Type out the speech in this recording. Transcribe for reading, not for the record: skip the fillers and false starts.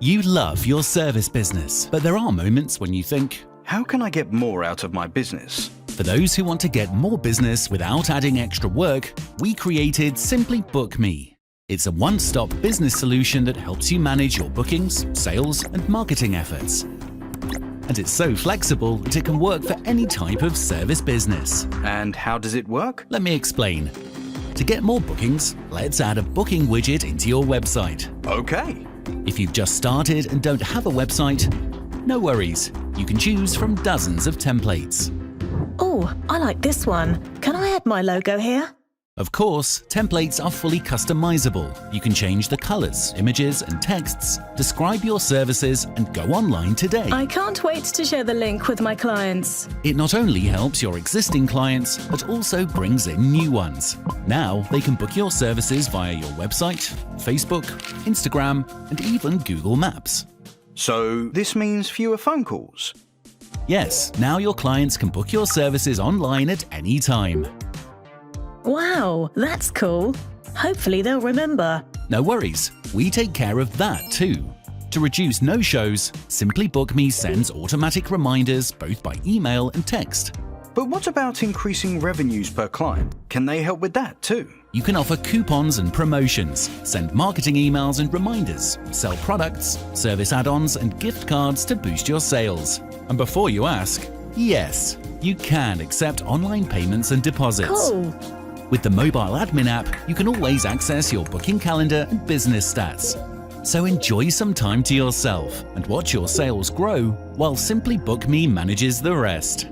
You love your service business, but there are moments when you think, how can I get more out of my business? for those who want to get more business without adding extra work, we created SimplyBookme. It's a one-stop business solution that helps you manage your bookings, sales, and marketing efforts. And it's so flexible that it can work for any type of service business. And how does it work? Let me explain. To get more bookings, let's add a booking widget into your website. Okay. If you've just started and don't have a website, no worries. You can choose from dozens of templates. Oh, I like this one. Can I add my logo here? Of course, templates are fully customizable. You can change the colors, images, and texts, describe your services, and go online today. I can't wait to share the link with my clients. It not only helps your existing clients, but also brings in new ones. Now they can book your services via your website, Facebook, Instagram, and even Google Maps. So this means fewer phone calls? Yes, now your clients can book your services online at any time. Wow, that's cool. Hopefully they'll remember. No worries, we take care of that too. To reduce no-shows, SimplyBookme sends automatic reminders both by email and text. But what about increasing revenues per client? Can they help with that too? You can offer coupons and promotions, send marketing emails and reminders, sell products, service add-ons and gift cards to boost your sales. And before you ask, yes, you can accept online payments and deposits. Cool. With the mobile admin app, you can always access your booking calendar and business stats. So enjoy some time to yourself and watch your sales grow while SimplyBookme manages the rest.